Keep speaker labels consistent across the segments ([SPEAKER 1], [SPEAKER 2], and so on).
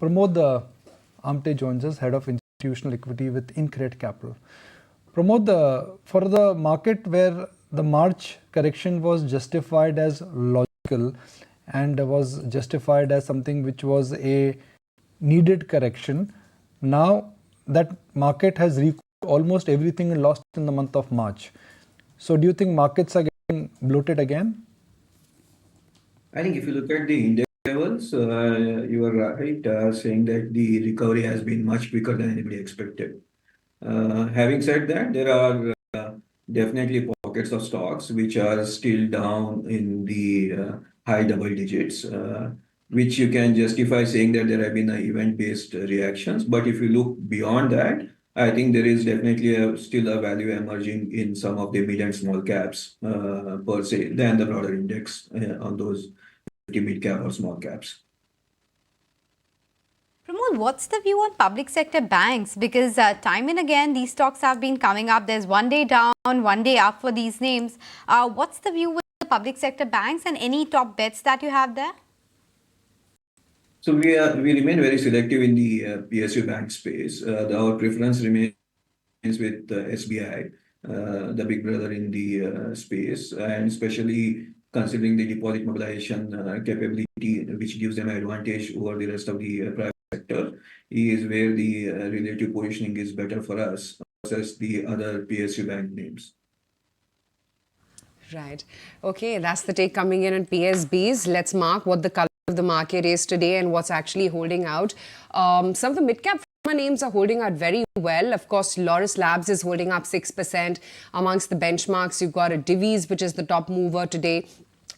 [SPEAKER 1] Pramod Amthe joins us, Head of Institutional Equity with InCred Capital. Pramod, for the market where the March correction was justified as logical and was justified as something which was a needed correction, now that market has recouped almost everything lost in the month of March. So do you think markets are getting bloated again?
[SPEAKER 2] I think if you look at the index levels, you are right saying that the recovery has been much quicker than anybody expected. Having said that, there are definitely pockets of stocks which are still down in the high double digits, which you can justify saying that there have been event-based reactions. But if you look beyond that, I think there is definitely still a value emerging in some of the mid and small caps per se than the broader index on those mid cap or small caps.
[SPEAKER 3] Pramod, what's the view on public sector banks? Because time and again, these stocks have been coming up. There's one day down, one day up for these names. What's the view with the public sector banks and any top bets that you have there?
[SPEAKER 2] So we remain very selective in the PSU bank space. Our preference remains with SBI, the big brother in the space, and especially considering the deposit mobilization capability, which gives them an advantage over the rest of the private sector, is where the relative positioning is better for us versus the other PSU bank names.
[SPEAKER 4] Right. Okay, that's the take coming in on PSBs. Let's mark what the color of the market is today and what's actually holding out. Some of the mid-cap pharma names are holding out very well. Of course, Laurus Labs is holding up 6%. Amongst the benchmarks, you've got a Divi's, which is the top mover today.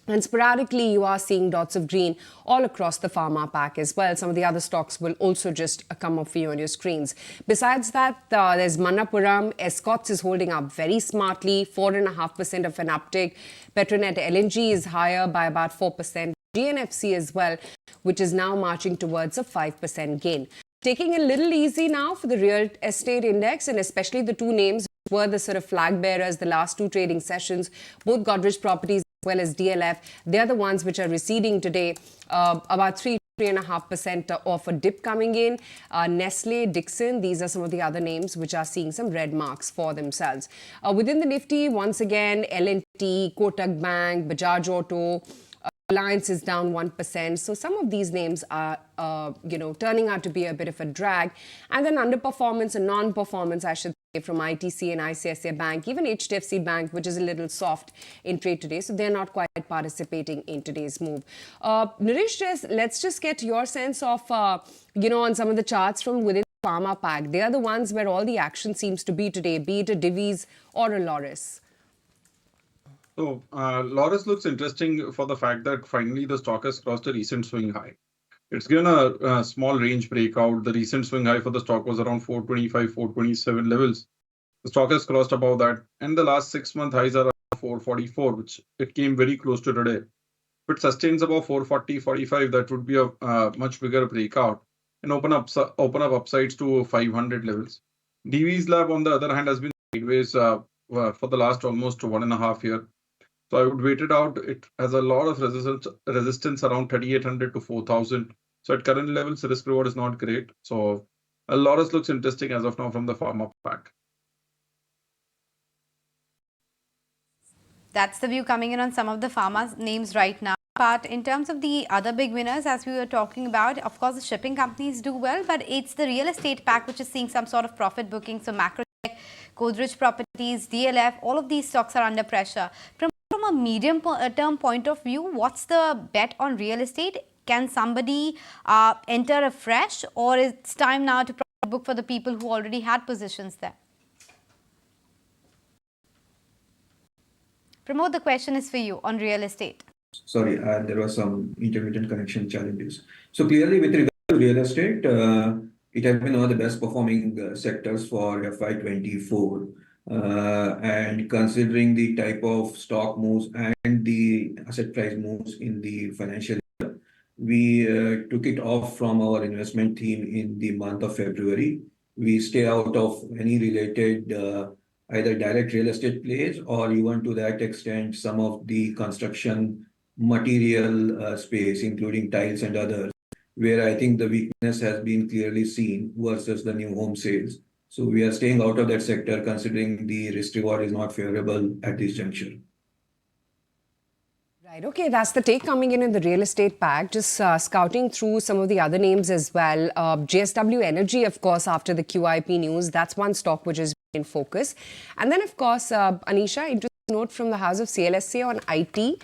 [SPEAKER 4] And sporadically, you are seeing dots of green all across the pharma pack as well. Some of the other stocks will also just come up for you on your screens. Besides that, there's Manappuram. Escorts is holding up very smartly, 4.5% of an uptick. Petronet LNG is higher by about 4%. GNFC as well, which is now marching towards a 5% gain. Taking a little easy now for the real estate index, and especially the two names which were the sort of flag bearers the last two trading sessions, both Godrej Properties as well as DLF. They're the ones which are receding today, about 3.5% of a dip coming in. Nestle, Dixon, these are some of the other names which are seeing some red marks for themselves. Within the Nifty, once again, L&T, Kotak Bank, Bajaj Auto, Reliance is down 1%. So some of these names are, turning out to be a bit of a drag. And then underperformance and non-performance, I should say, from ITC and ICICI Bank, even HDFC Bank, which is a little soft in trade today. So they're not quite participating in today's move. Naresh, let's just get your sense of, on some of the charts from within the pharma pack. They are the ones where all the action seems to be today, be it a Divi's or a Laurus.
[SPEAKER 5] So, Laurus looks interesting for the fact that finally the stock has crossed a recent swing high. It's given a small range breakout. The recent swing high for the stock was around 425, 427 levels. The stock has crossed above that. And the last 6-month highs are around 444, which it came very close to today. If it sustains above 440, 45, that would be a much bigger breakout and open up upsides to 500 levels. Divi's Lab, on the other hand, has been sideways for the last almost 1.5 years. So I would wait it out. It has a lot of resistance around 3,800 to 4,000. So at current levels, risk reward is not great. So a Laurus looks interesting as of now from the pharma pack.
[SPEAKER 3] That's the view coming in on some of the pharma names right now. But in terms of the other big winners, as we were talking about, of course, the shipping companies do well, but it's the real estate pack which is seeing some sort of profit booking. So Macrotech, Godrej Properties, DLF, all of these stocks are under pressure. From a medium-term point of view, what's the bet on real estate? Can somebody enter afresh, or it's time now to book for the people who already had positions there? Pramod, the question is for you on real estate.
[SPEAKER 2] Sorry, there was some intermittent connection challenges. So clearly, with regard to real estate, it has been one of the best performing sectors for FY24. And considering the type of stock moves and the asset price moves in the financial year, we took it off from our investment theme in the month of February. We stay out of any related either direct real estate plays or even to that extent some of the construction material space, including tiles and others, where I think the weakness has been clearly seen versus the new home sales. So we are staying out of that sector considering the risk reward is not favorable at this juncture.
[SPEAKER 4] Right, okay, that's the take coming in the real estate pack. Just scouting through some of the other names as well. JSW Energy, of course, after the QIP news, that's one stock which is in focus. And then, of course, Anisha, interesting note from the house of CLSA on IT.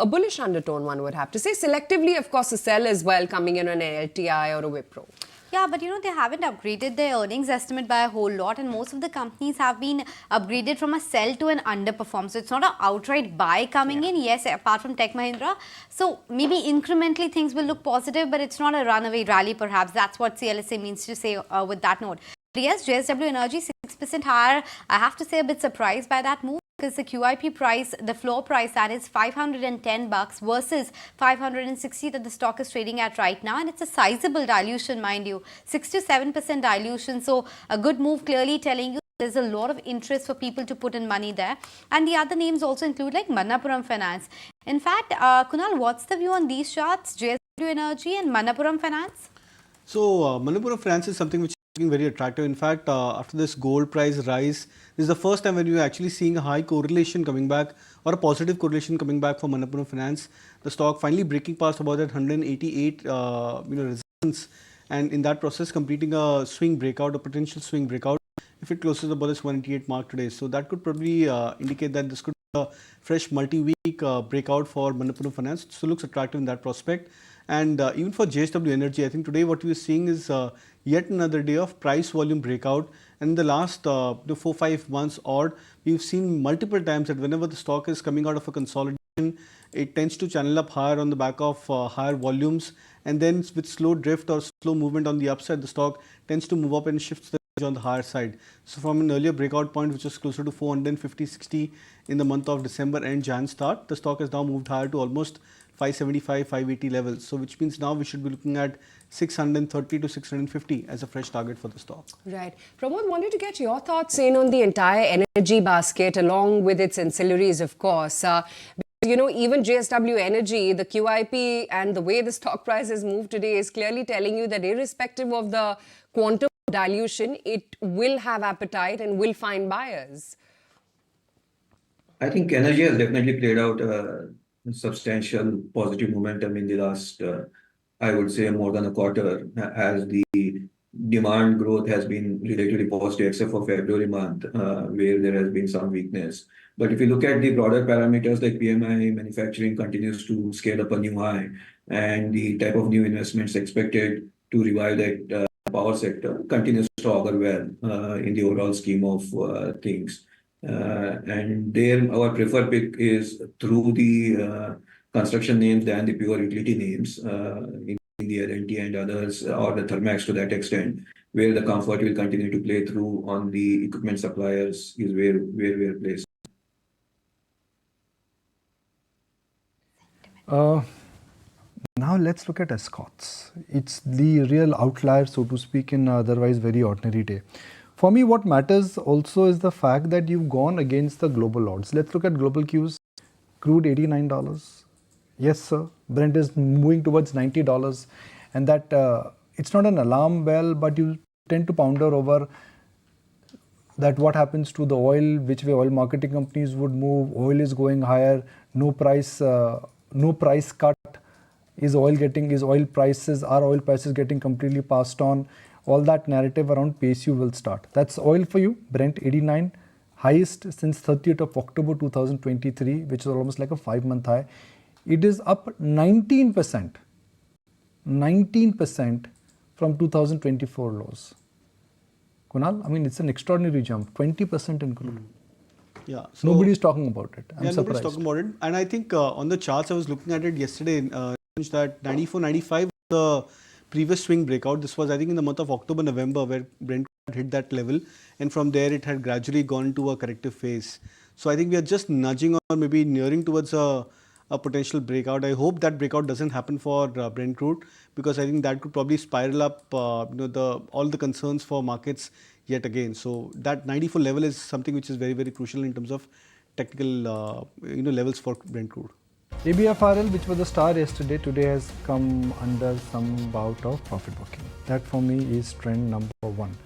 [SPEAKER 4] A bullish undertone, one would have to say. Selectively, of course, a sell as well coming in on an LTI or a Wipro.
[SPEAKER 3] Yeah, but you know, they haven't upgraded their earnings estimate by a whole lot, and most of the companies have been upgraded from a sell to an underperform. So it's not an outright buy coming in, yes, apart from Tech Mahindra. So maybe incrementally things will look positive, but it's not a runaway rally perhaps. That's what CLSA means to say with that note. But yes, JSW Energy 6% higher. I have to say a bit surprised by that move, because the QIP price, the floor price, that is $510 versus 560 that the stock is trading at right now, and it's a sizable dilution, mind you, 6 to 7% dilution. So a good move, clearly telling you there's a lot of interest for people to put in money there. And the other names also include like Manappuram Finance. In fact, Kunal, what's the view on these charts, JSW Energy and Manappuram Finance?
[SPEAKER 6] So Manappuram Finance is something which is looking very attractive. In fact, after this gold price rise, this is the first time when we are actually seeing a high correlation coming back, or a positive correlation coming back for Manappuram Finance. The stock finally breaking past about that 188 resistance, and in that process completing a swing breakout, a potential swing breakout if it closes above this 188 mark today. So that could probably indicate that this could be a fresh multi-week breakout for Manappuram Finance. So looks attractive in that prospect. And even for JSW Energy, I think today what we are seeing is yet another day of price volume breakout. And in the last 4-5 months odd, we've seen multiple times that whenever the stock is coming out of a consolidation, it tends to channel up higher on the back of higher volumes, and then with slow drift or slow movement on the upside, the stock tends to move up and shifts the on the higher side. So from an earlier breakout point, which was closer to 450-60 in the month of December and Jan start, the stock has now moved higher to almost 575, 580 levels. So which means now we should be looking at 630 to 650 as a fresh target for the stock.
[SPEAKER 4] Right. Pramod, wanted to get your thoughts in on the entire energy basket along with its ancillaries, of course. You know, even JSW Energy, the QIP and the way the stock price has moved today is clearly telling you that irrespective of the quantum dilution, it will have appetite and will find buyers.
[SPEAKER 2] I think energy has definitely played out substantial positive momentum in the last, I would say, more than a quarter, as the demand growth has been relatively positive, except for February month, where there has been some weakness. But if you look at the broader parameters like PMI, manufacturing continues to scale up a new high, and the type of new investments expected to revive that power sector continues to augur well in the overall scheme of things. And there, our preferred pick is through the construction names than the pure utility names, in the L&T and others, or the Thermax to that extent, where the comfort will continue to play through on the equipment suppliers is where we are placed.
[SPEAKER 1] Now let's look at escorts. It's the real outlier, so to speak, in otherwise very ordinary day. For me, what matters also is the fact that you've gone against the global odds. Let's look at global cues. Crude $89. Yes, sir. Brent is moving towards $90, and that it's not an alarm bell, but you tend to ponder over that what happens to the oil, which way oil marketing companies would move. Oil is going higher. No price cut. Are oil prices getting completely passed on? All that narrative around PSU will start. That's oil for you. Brent 89, highest since 30th of October 2023, which is almost like a 5-month high. It is up 19% from 2024 lows. Kunal, I mean, it's an extraordinary jump, 20% in crude.
[SPEAKER 6] Yeah, so
[SPEAKER 1] nobody's talking about it. I'm surprised.
[SPEAKER 6] Nobody's talking about it. And I think on the charts, I was looking at it yesterday, that 94, 95 the previous swing breakout. This was, I think, in the month of October, November, where Brent hit that level, and from there it had gradually gone to a corrective phase. So I think we are just nudging or maybe nearing towards a potential breakout. I hope that breakout doesn't happen for Brent crude, because I think that could probably spiral up all the concerns for markets yet again. So that 94 level is something which is very, very crucial in terms of technical levels for Brent crude.
[SPEAKER 1] ABFRL, which was the star yesterday, today has come under some bout of profit booking. That for me is trend number one.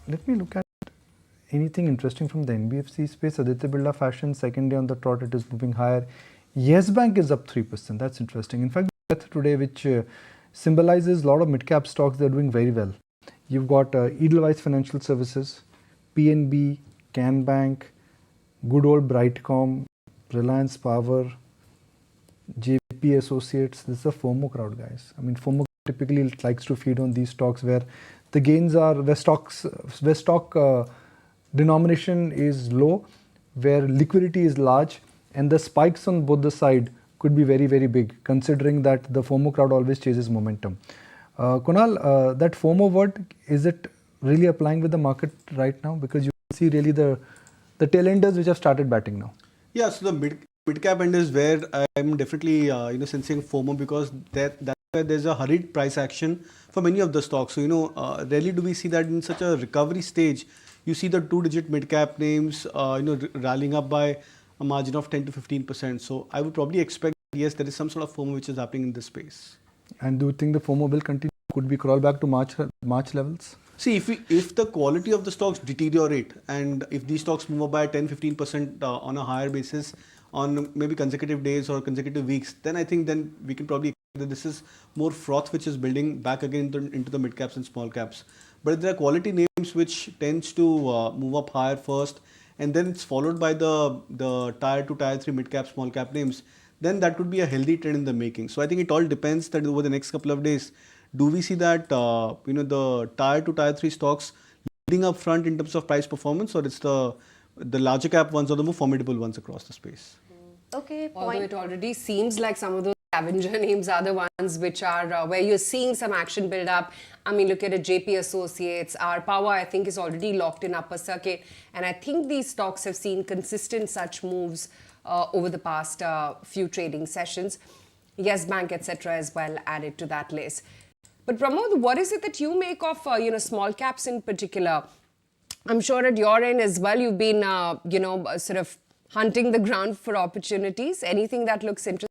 [SPEAKER 1] Let me look at anything interesting from the NBFC space. Aditya Birla Fashion, second day on the trot, it is moving higher. Yes Bank is up 3%. That's interesting. In fact, today, which symbolizes a lot of mid-cap stocks, they're doing very well. You've got Edelweiss Financial Services, PNB, Can Bank, good old Brightcom, Reliance Power, JP Associates. This is a FOMO crowd, guys. I mean, FOMO typically likes to feed on these stocks where the gains are, where stock denomination is low, where liquidity is large, and the spikes on both the side could be very, very big, considering that the FOMO crowd always chases momentum. Kunal, that FOMO word, is it really applying with the market right now? Because you see really the tail enders which have started batting now.
[SPEAKER 6] Yeah, so the mid cap end is where I'm definitely sensing FOMO, because that's where there's a hurried price action for many of the stocks. So rarely do we see that in such a recovery stage. You see the two-digit mid cap names rallying up by a margin of 10 to 15%. So I would probably expect, yes, there is some sort of FOMO which is happening in this space.
[SPEAKER 1] And do you think the FOMO will continue? Could we crawl back to March levels?
[SPEAKER 6] See, if the quality of the stocks deteriorate, and if these stocks move up by 10-15% on a higher basis on maybe consecutive days or consecutive weeks, then I think then we can probably expect that this is more froth which is building back again into the mid caps and small caps. But if there are quality names which tends to move up higher first, and then it's followed by the tier 2, tier 3 mid cap, small cap names, then that would be a healthy trend in the making. So I think it all depends that over the next couple of days, do we see that the tier 2, tier 3 stocks leading up front in terms of price performance, or it's the larger cap ones or the more formidable ones across the space?
[SPEAKER 3] Okay,
[SPEAKER 4] Although it already seems like some of those scavenger names are the ones which are where you're seeing some action build up. I mean, look at it, JP Associates, our power, I think, is already locked in upper circuit. And I think these stocks have seen consistent such moves over the past few trading sessions. Yes Bank, etc. as well added to that list. But Pramod, what is it that you make of small caps in particular? I'm sure at your end as well, you've been sort of hunting the ground for opportunities. Anything that looks interesting?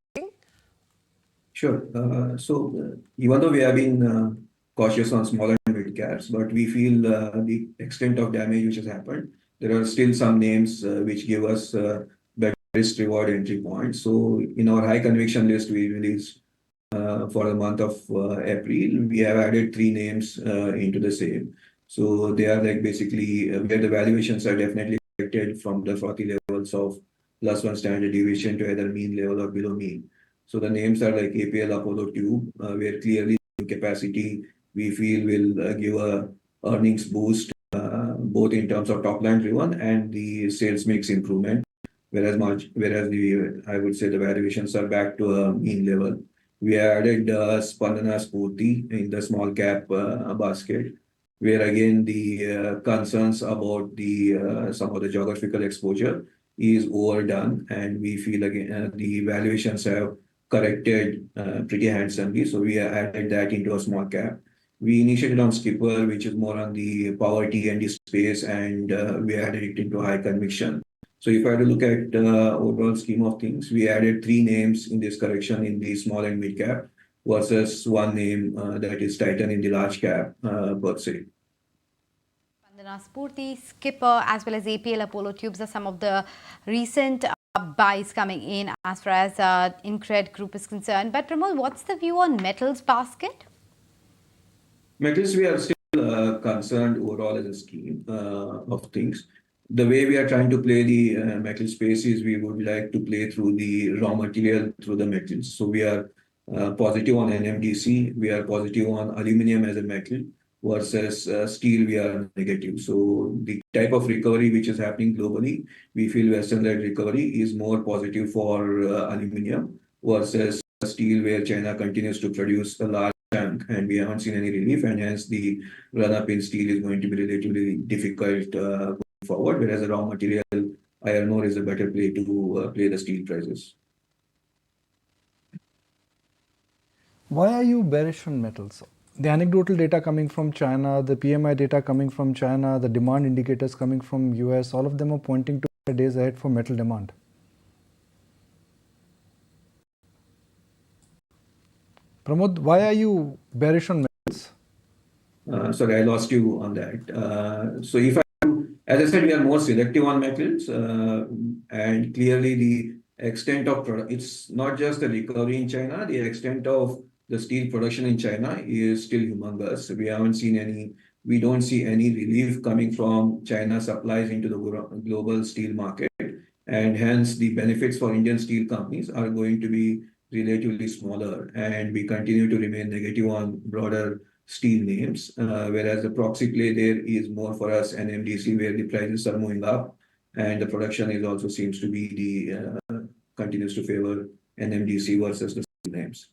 [SPEAKER 2] Sure. So even though we have been cautious on smaller and mid caps, but we feel the extent of damage which has happened, there are still some names which give us better risk reward entry points. So in our high conviction list we released for the month of April, we have added 3 names into the same. So they are like basically where the valuations are definitely affected from the 40 levels of +1 standard deviation to either mean level or below mean. So the names are like APL, Apollo Tube, where clearly capacity we feel will give a earnings boost both in terms of top line driven and the sales mix improvement. Whereas I would say the valuations are back to a mean level. We added Spandana Spurti in the small cap basket, where again the concerns about the some of the geographical exposure is overdone, and we feel again the valuations have corrected pretty handsomely. So we added that into a small cap. We initiated on Skipper, which is more on the power T&D space, and we added it into high conviction. So if I had to look at overall scheme of things, we added 3 names in this correction in the small and mid cap versus 1 name that is Titan in the large cap per se.
[SPEAKER 3] Spandana Spurti, Skipper, as well as APL Apollo Tubes are some of the recent buys coming in as far as InCred Group is concerned. But Pramod, what's the view on metals basket?
[SPEAKER 2] Metals, we are still concerned overall as a scheme of things. The way we are trying to play the metal space is we would like to play through the raw material, through the metals. So we are positive on NMDC, we are positive on aluminum as a metal, versus steel we are negative. So the type of recovery which is happening globally, we feel Western-led recovery is more positive for aluminum versus steel, where China continues to produce a large chunk and we haven't seen any relief, and hence the run-up in steel is going to be relatively difficult forward, whereas the raw material iron ore is a better play to play the steel prices.
[SPEAKER 1] Why are you bearish on metals? The anecdotal data coming from China, the PMI data coming from China, the demand indicators coming from US, all of them are pointing to days ahead for metal demand. Pramod, why are you bearish on metals?
[SPEAKER 2] Sorry, I lost you on that. So if I, as I said, we are more selective on metals, and clearly the extent of product, it's not just the recovery in China, the extent of the steel production in China is still humongous. We don't see any relief coming from China supplies into the global steel market. And hence the benefits for Indian steel companies are going to be relatively smaller, and we continue to remain negative on broader steel names, whereas the proxy play there is more for us NMDC, where the prices are moving up and the production is also seems to be continues to favor NMDC versus the steel names.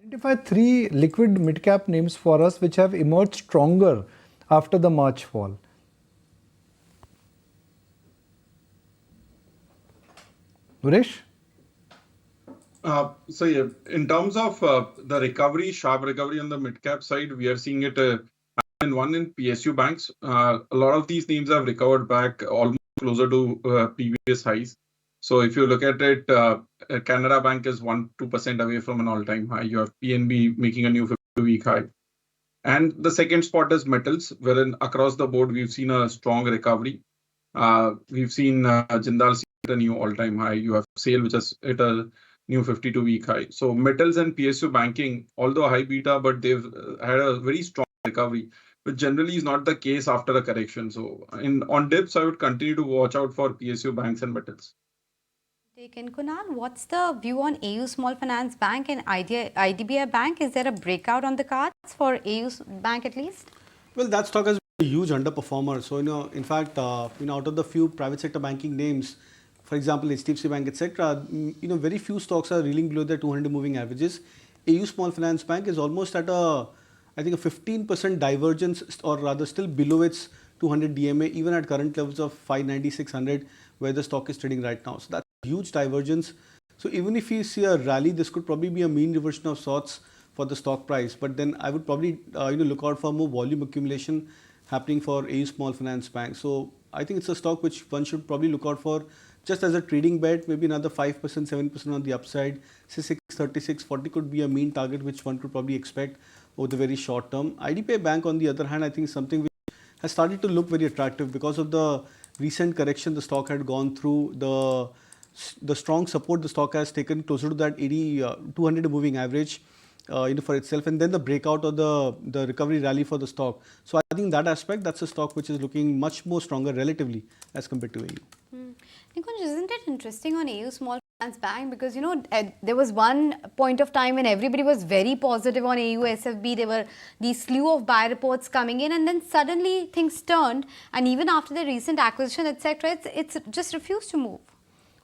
[SPEAKER 1] Identify 3 liquid mid-cap names for us which have emerged stronger after the March fall. Suresh?
[SPEAKER 5] So yeah, in terms of the recovery, sharp recovery on the mid-cap side, we are seeing it in PSU banks. A lot of these names have recovered back almost closer to previous highs. So if you look at it, Canara Bank is 1-2% away from an all-time high. You have PNB making a new 52-week high. And the second spot is metals, wherein across the board we've seen a strong recovery. We've seen Jindal hit a new all-time high. You have SAIL, which has hit a new 52-week high. So metals and PSU banking, although high beta, but they've had a very strong recovery, which generally is not the case after a correction. So on dips, I would continue to watch out for PSU banks and metals.
[SPEAKER 3] Taken. Kunal, what's the view on AU Small Finance Bank and IDBI Bank? Is there a breakout on the cards for AU Bank at least?
[SPEAKER 6] Well, that stock has been a huge underperformer. So, in fact, out of the few private sector banking names, for example, HDFC Bank, etc., very few stocks are reeling below their 200 moving averages. AU Small Finance Bank is almost at I think a 15% divergence, or rather still below its 200 DMA, even at current levels of 590, 600, where the stock is trading right now. So that's a huge divergence. So even if you see a rally, this could probably be a mean reversion of sorts for the stock price. But then I would probably look out for more volume accumulation happening for AU Small Finance Bank. So I think it's a stock which one should probably look out for just as a trading bet, maybe another 5%, 7% on the upside. Say 630, 640 could be a mean target which one could probably expect over the very short term. IDBI Bank, on the other hand, I think is something which has started to look very attractive because of the recent correction the stock had gone through. The strong support the stock has taken closer to that 200 moving average for itself, and then the breakout or the recovery rally for the stock. So I think that aspect, that's a stock which is looking much more stronger relatively as compared to AU.
[SPEAKER 3] Nikunj, isn't it interesting on AU Small Finance Bank, because there was one point of time when everybody was very positive on AU SFB. There were these slew of buy reports coming in, and then suddenly things turned, and even after the recent acquisition, etc., it's just refused to move.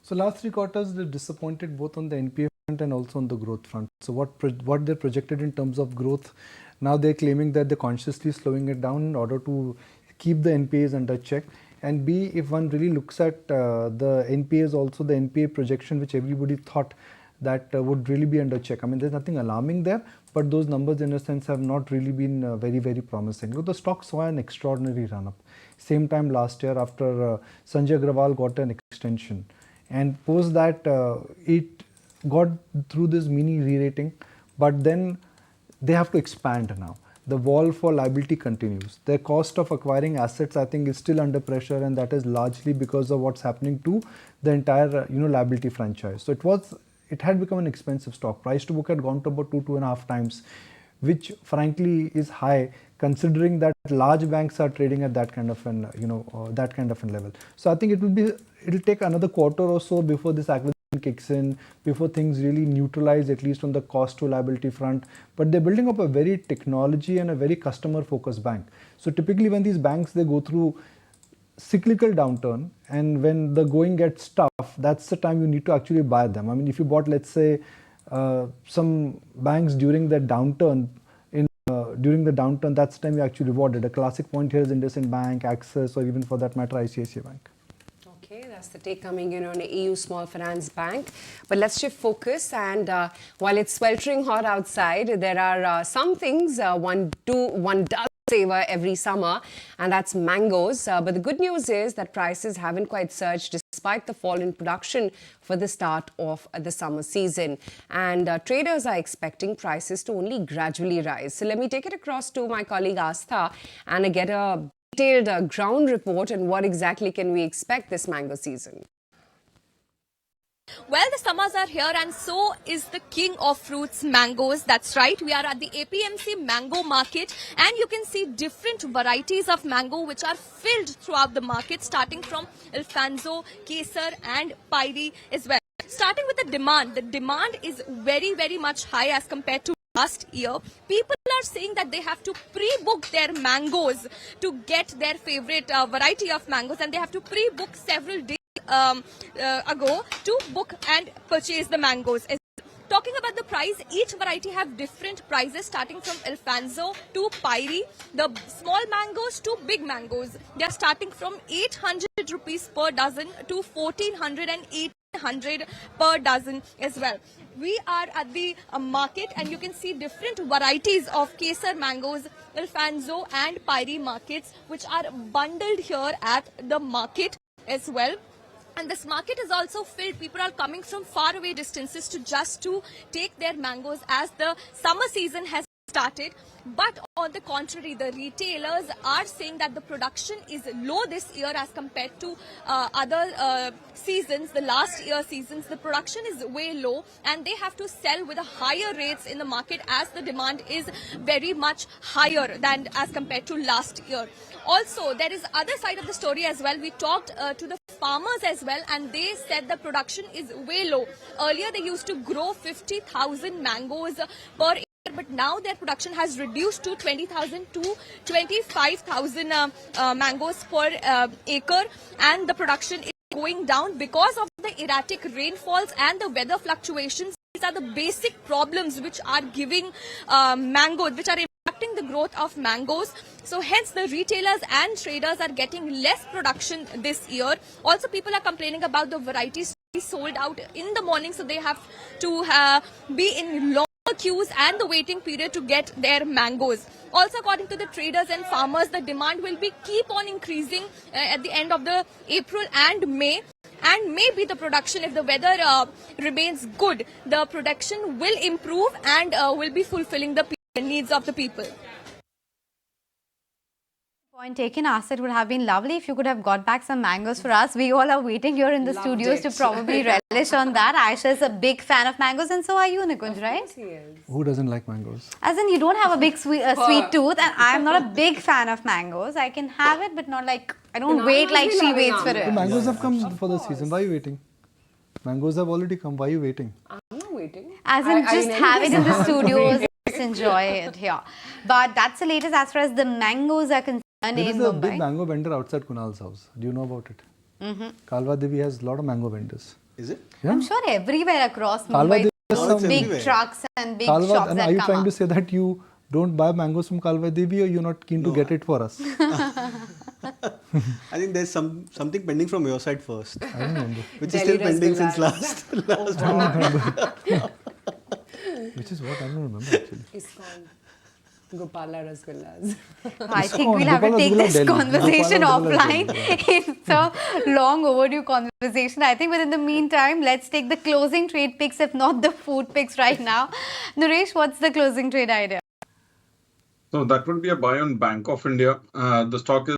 [SPEAKER 1] So last 3 quarters they disappointed both on the NPA front and also on the growth front. So what they projected in terms of growth, now they're claiming that they're consciously slowing it down in order to keep the NPAs under check. And B, if one really looks at the NPAs, also the NPA projection which everybody thought that would really be under check. I mean, there's nothing alarming there, but those numbers in a sense have not really been very, very promising. The stock saw an extraordinary run up. Same time last year after Sanjay Agrawal got an extension. And post that, it got through this mini re-rating, but then they have to expand now. The wall for liability continues. Their cost of acquiring assets, I think, is still under pressure, and that is largely because of what's happening to the entire liability franchise. So it had become an expensive stock. Price to book had gone to about 2.5 times, which frankly is high considering that large banks are trading at that kind of an level. So I think it'll take another quarter or so before this acquisition kicks in, before things really neutralize, at least on the cost to liability front. But they're building up a very technology and a very customer focused bank. So typically when these banks, they go through cyclical downturn, and when the going gets tough, that's the time you need to actually buy them. I mean, if you bought, let's say, some banks during the downturn, that's the time you actually rewarded. A classic point here is IndusInd Bank, Axis, or even for that matter ICICI Bank.
[SPEAKER 4] Okay, that's the take coming in on AU Small Finance Bank. But let's shift focus, and while it's sweltering hot outside, there are some things one does savor every summer, and that's mangoes. But the good news is that prices haven't quite surged despite despite the fall in production for the start of the summer season. And traders are expecting prices to only gradually rise. So let me take it across to my colleague Astha and get a detailed ground report on what exactly can we expect this mango season.
[SPEAKER 7] Well, the summers are here and so is the king of fruits, mangoes. That's right. We are at the APMC mango market and you can see different varieties of mango which are filled throughout the market, starting from Alfonso, Kesar and Pyri as well. Starting with the demand is very, very much high as compared to last year. People are saying that they have to pre-book their mangoes to get their favorite variety of mangoes, and they have to pre-book several days ago to book and purchase the mangoes. Talking about the price, each variety have different prices, starting from Alfonso to Pyri, the small mangoes to big mangoes. They are starting from 800 rupees per dozen to 1400 and 800 per dozen as well. We are at the market and you can see different varieties of Kesar mangoes, Alfonso and Pyri markets, which are bundled here at the market as well. And this market is also filled. People are coming from far away distances to take their mangoes as the summer season has started. But on the contrary, the retailers are saying that the production is low this year as compared to other seasons, the last year seasons. The production is way low and they have to sell with a higher rates in the market as the demand is very much higher than as compared to last year. Also, there is other side of the story as well. We talked to the farmers as well and they said the production is way low. Earlier, they used to grow 50,000 mangoes per acre, but now their production has reduced to 20,000 to 25,000 mangoes per acre, and the production is going down because of the erratic rainfalls and the weather fluctuations. These are the basic problems which are giving mango, which are impacting the growth of mangoes. So hence the retailers and traders are getting less production this year. Also, people are complaining about the varieties sold out in the morning, so they have to be in long queues and the waiting period to get their mangoes. Also, according to the traders and farmers, the demand will keep on increasing at the end of the April and May. And maybe the production, if the weather remains good, the production will improve and will be fulfilling the needs of the people.
[SPEAKER 3] Point taken. Asked, it would have been lovely if you could have got back some mangoes for us. We all are waiting here in the studios to probably relish on that. Aisha is a big fan of mangoes and so are you, Nikunj, right?
[SPEAKER 1] Who doesn't like mangoes?
[SPEAKER 3] As in, you don't have a big sweet tooth, and I'm not a big fan of mangoes. I can have it, but not like, I don't wait like she waits for it.
[SPEAKER 1] The mangoes have come for the season. Why are you waiting? Mangoes have already come. Why are you waiting?
[SPEAKER 4] I'm not waiting.
[SPEAKER 3] As in, just have it in the studios. Just enjoy it here. But that's the latest as far as the mangoes are concerned.
[SPEAKER 1] There is a big mango vendor outside Kunal's house. Do you know about it? Kalwa Devi has a lot of mango vendors.
[SPEAKER 6] Is it?
[SPEAKER 1] Yeah.
[SPEAKER 3] I'm sure everywhere across
[SPEAKER 1] Kalwa
[SPEAKER 3] Mumbai,
[SPEAKER 1] Devi
[SPEAKER 3] those big
[SPEAKER 6] everywhere.
[SPEAKER 3] trucks and big
[SPEAKER 1] Kalwa,
[SPEAKER 3] shops
[SPEAKER 1] and
[SPEAKER 3] that
[SPEAKER 1] are you
[SPEAKER 3] come
[SPEAKER 1] trying
[SPEAKER 3] up.
[SPEAKER 1] to say that you don't buy mangoes from Kalwa Devi or you're not keen to get it for us?
[SPEAKER 6] I think there's something pending from your side first,
[SPEAKER 1] I don't remember.
[SPEAKER 6] which is still pending since last.
[SPEAKER 1] Which is what? I don't remember actually.
[SPEAKER 4] IsKCON. Gopala Rasgullas.
[SPEAKER 3] I think we'll have to
[SPEAKER 1] Gopala
[SPEAKER 3] take
[SPEAKER 1] Rasgulla
[SPEAKER 3] this
[SPEAKER 1] Delhi.
[SPEAKER 3] conversation
[SPEAKER 1] Gopala Rasgulla
[SPEAKER 3] offline.
[SPEAKER 1] Delhi.
[SPEAKER 3] It's a long overdue conversation. I think within the meantime, let's take the closing trade picks, if not the food picks right now. Naresh, what's the closing trade idea?
[SPEAKER 5] So that would be a buy on Bank of India. The stock is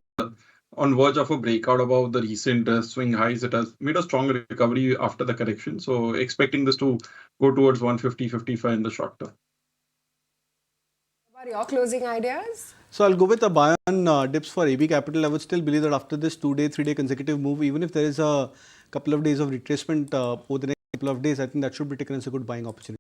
[SPEAKER 5] on verge of a breakout above the recent swing highs. It has made a strong recovery after the correction. So expecting this to go towards 150-55 in the short term.
[SPEAKER 4] What are your closing ideas?
[SPEAKER 6] So I'll go with a buy on dips for AB Capital. I would still believe that after this 2-day, 3-day consecutive move, even if there is a couple of days of retracement over the next couple of days, I think that should be taken as a good buying opportunity.